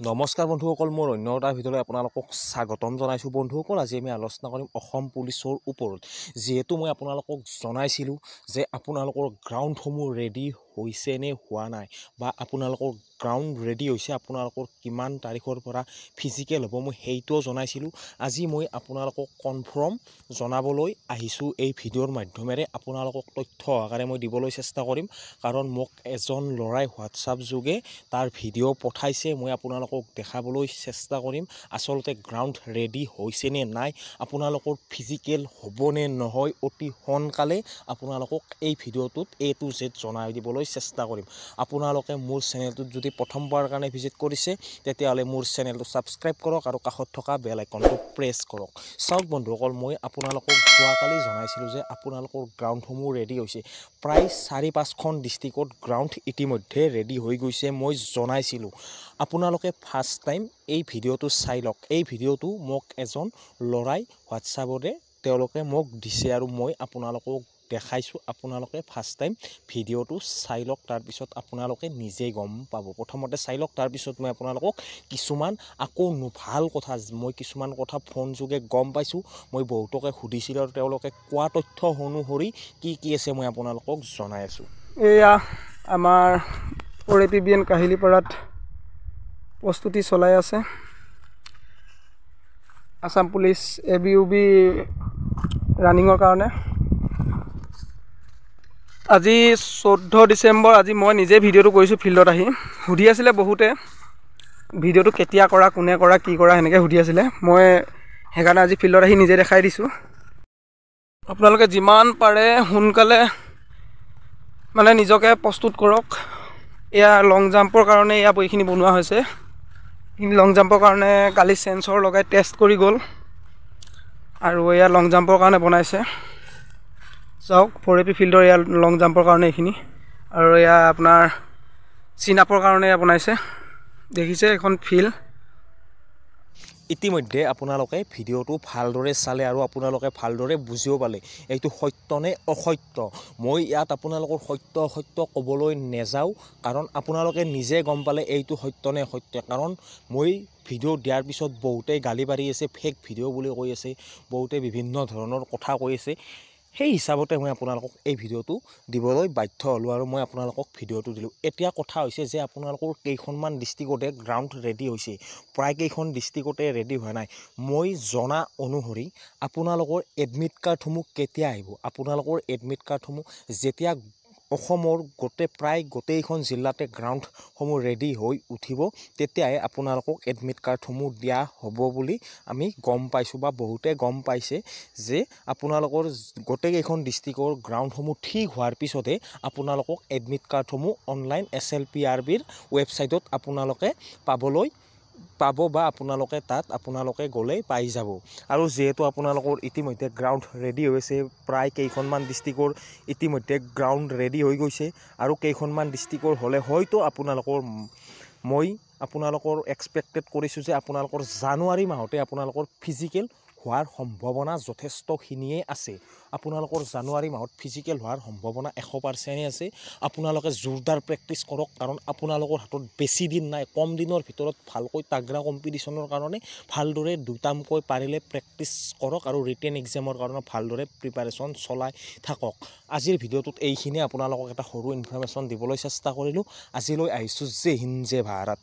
নমস্কাৰ বন্ধুসকল, মোৰ অন্য এটাৰ ভিতৰত আপোনালোকক স্বাগতম জনাইছোঁ। বন্ধুসকল, আজি আমি আলোচনা কৰিম অসম পুলিচৰ ওপৰত। যিহেতু মই আপোনালোকক জনাইছিলোঁ যে আপোনালোকৰ গ্ৰাউণ্ডসমূহ ৰেডি হৈছে নে হোৱা নাই, বা আপোনালোকৰ গ্ৰাউণ্ড ৰেডি হৈছে, আপোনালোকৰ কিমান তাৰিখৰ পৰা ফিজিকেল হ'ব, মই সেইটোও জনাইছিলোঁ। আজি মই আপোনালোকক কনফাৰ্ম জনাবলৈ আহিছোঁ। এই ভিডিঅ'ৰ মাধ্যমেৰে আপোনালোকক তথ্য আকাৰে মই দিবলৈ চেষ্টা কৰিম, কাৰণ মোক এজন ল'ৰাই হোৱাটছআপ যোগে তাৰ ভিডিঅ' পঠাইছে। মই আপোনালোকক দেখাবলৈ চেষ্টা কৰিম আচলতে গ্ৰাউণ্ড ৰেডি হৈছে নে নাই, আপোনালোকৰ ফিজিকেল হ'ব নে নহয়। অতি সোনকালে আপোনালোকক এই ভিডিঅ'টোত A to Z জনাই দিবলৈ চেষ্টা কৰিম। আপোনালোকে মোৰ চেনেলটোত যদি প্ৰথমবাৰৰ কাৰণে ভিজিট কৰিছে, তেতিয়াহ'লে মোৰ চেনেলটো ছাবস্ক্ৰাইব কৰক আৰু কাষত থকা বেল আইকনটো প্ৰেছ কৰক। চাওক বন্ধুসকল, মই আপোনালোকক যোৱাকালি জনাইছিলোঁ যে আপোনালোকৰ গ্ৰাউণ্ডসমূহ ৰেডি হৈছে। প্ৰায় 4-5খন ডিষ্ট্ৰিক্টত গ্ৰাউণ্ড ইতিমধ্যে ৰেডি হৈ গৈছে। মই জনাইছিলোঁ আপোনালোকে ফাৰ্ষ্ট টাইম এই ভিডিঅ'টো চাই লওক। এই ভিডিঅ'টো মোক এজন ল'ৰাই হোৱাটছআপতে তেওঁলোকে মোক দিছে আৰু মই আপোনালোকক দেখাইছোঁ। আপোনালোকে ফাৰ্ষ্ট টাইম ভিডিঅ'টো চাই লওক, তাৰপিছত আপোনালোকে নিজেই গম পাব। প্ৰথমতে চাই লওক, তাৰপিছত মই আপোনালোকক কিছুমান আকৌ ভাল কথা, মই কিছুমান কথা ফোন যোগে গম পাইছোঁ। মই বহুতকে সুধিছিলোঁ আৰু তেওঁলোকে কোৱা তথ্য অনুসৰি কি আছে মই আপোনালোকক জনাই আছোঁ। এয়া আমাৰ OAPBN কাহিলীপাৰাত প্ৰস্তুতি চলাই আছে। আসাম পুলিচ ABUB ৰানিঙৰ কাৰণে আজি 14 ডিচেম্বৰ। আজি মই নিজে ভিডিঅ'টো কৰিছোঁ ফিল্ডত আহি। সুধি আছিলে বহুতে ভিডিঅ'টো কেতিয়া কৰা, কোনে কৰা, কি কৰা, সেনেকৈ সুধি আছিলে। মই সেইকাৰণে আজি ফিল্ডত আহি নিজে দেখাই দিছোঁ। আপোনালোকে যিমান পাৰে সোনকালে মানে নিজকে প্ৰস্তুত কৰক। এয়া লং জাম্পৰ কাৰণে এয়া এইখিনি বনোৱা হৈছে। এইখিনি লং জাম্পৰ কাৰণে কালি চেঞ্চৰ লগাই টেষ্ট কৰি গ'ল, আৰু এয়া লং জাম্পৰ কাৰণে বনাইছে। চাওক, 4AP ফিল্ডৰ এয়া লং জাম্পৰ কাৰণে এইখিনি, আৰু এয়া আপোনাৰ চিন আপৰ কাৰণে এয়া বনাইছে। দেখিছে এখন ফিল্ড। ইতিমধ্যে আপোনালোকে ভিডিঅ'টো ভালদৰে চালে আৰু আপোনালোকে ভালদৰে বুজিও পালে এইটো সত্য নে অসত্য। মই ইয়াত আপোনালোকৰ সত্য অসত্য ক'বলৈ নেযাওঁ, কাৰণ আপোনালোকে নিজে গম পালে এইটো সত্য নে অসত্য। কাৰণ মই ভিডিঅ' দিয়াৰ পিছত বহুতেই গালি পাৰি আছে, ফেক ভিডিঅ' বুলি কৈ আছে, বহুতে বিভিন্ন ধৰণৰ কথা কৈ আছে। সেই হিচাপতে মই আপোনালোকক এই ভিডিঅ'টো দিবলৈ বাধ্য হ'লোঁ আৰু মই আপোনালোকক ভিডিঅ'টো দিলোঁ। এতিয়া কথা হৈছে যে আপোনালোকৰ কেইখনমান ডিষ্ট্ৰিক্টতে গ্ৰাউণ্ড ৰেডি হৈছে, প্ৰায় কেইখন ডিষ্ট্ৰিক্টতে ৰেডি হোৱা নাই। মই জনা অনুসৰি আপোনালোকৰ এডমিট কাৰ্ডসমূহ কেতিয়া আহিব, আপোনালোকৰ এডমিট কাৰ্ডসমূহ যেতিয়া অসমৰ প্ৰায় গোটেইখন জিলাতে গ্ৰাউণ্ডসমূহ ৰেডি হৈ উঠিব, তেতিয়াই আপোনালোকক এডমিট কাৰ্ডসমূহ দিয়া হ'ব বুলি আমি গম পাইছোঁ, বা বহুতে গম পাইছে যে আপোনালোকৰ গোটেইকেইখন ডিষ্ট্ৰিক্টৰ গ্ৰাউণ্ডসমূহ ঠিক হোৱাৰ পিছতে আপোনালোকক এডমিট কাৰ্ডসমূহ অনলাইন SLPRBৰ ৱেবছাইটত আপোনালোকে পাব, বা আপোনালোকে তাত আপোনালোকে গ'লেই পাই যাব। আৰু যিহেতু আপোনালোকৰ ইতিমধ্যে গ্ৰাউণ্ড ৰেডি হৈছে, প্ৰায় কেইখনমান ডিষ্ট্ৰিক্টৰ ইতিমধ্যে গ্ৰাউণ্ড ৰেডি হৈ গৈছে, আৰু কেইখনমান ডিষ্ট্ৰিক্টৰ হ'লে হয়তো মই আপোনালোকৰ এক্সপেক্টেড কৰিছোঁ যে আপোনালোকৰ জানুৱাৰী মাহতে আপোনালোকৰ ফিজিকেল হোৱাৰ সম্ভাৱনা যথেষ্টখিনিয়ে আছে। আপোনালোকৰ জানুৱাৰী মাহত ফিজিকেল হোৱাৰ সম্ভাৱনা 100% আছে। আপোনালোকে জোৰদাৰ প্ৰেক্টিছ কৰক, কাৰণ আপোনালোকৰ হাতত বেছি দিন নাই। কম দিনৰ ভিতৰত ভালকৈ তাগৰা কম্পিটিশ্যনৰ কাৰণে ভালদৰে দুটামকৈ পাৰিলে প্ৰেক্টিছ কৰক, আৰু ৰিটেন এক্সামৰ কাৰণে ভালদৰে প্ৰিপাৰেশ্যন চলাই থাকক। আজিৰ ভিডিঅ'টোত এইখিনিয়ে আপোনালোকক এটা সৰু ইনফৰমেশ্যন দিবলৈ চেষ্টা কৰিলোঁ। আজিলৈ আহিছোঁ। জয় হিন্দ, জয় ভাৰত।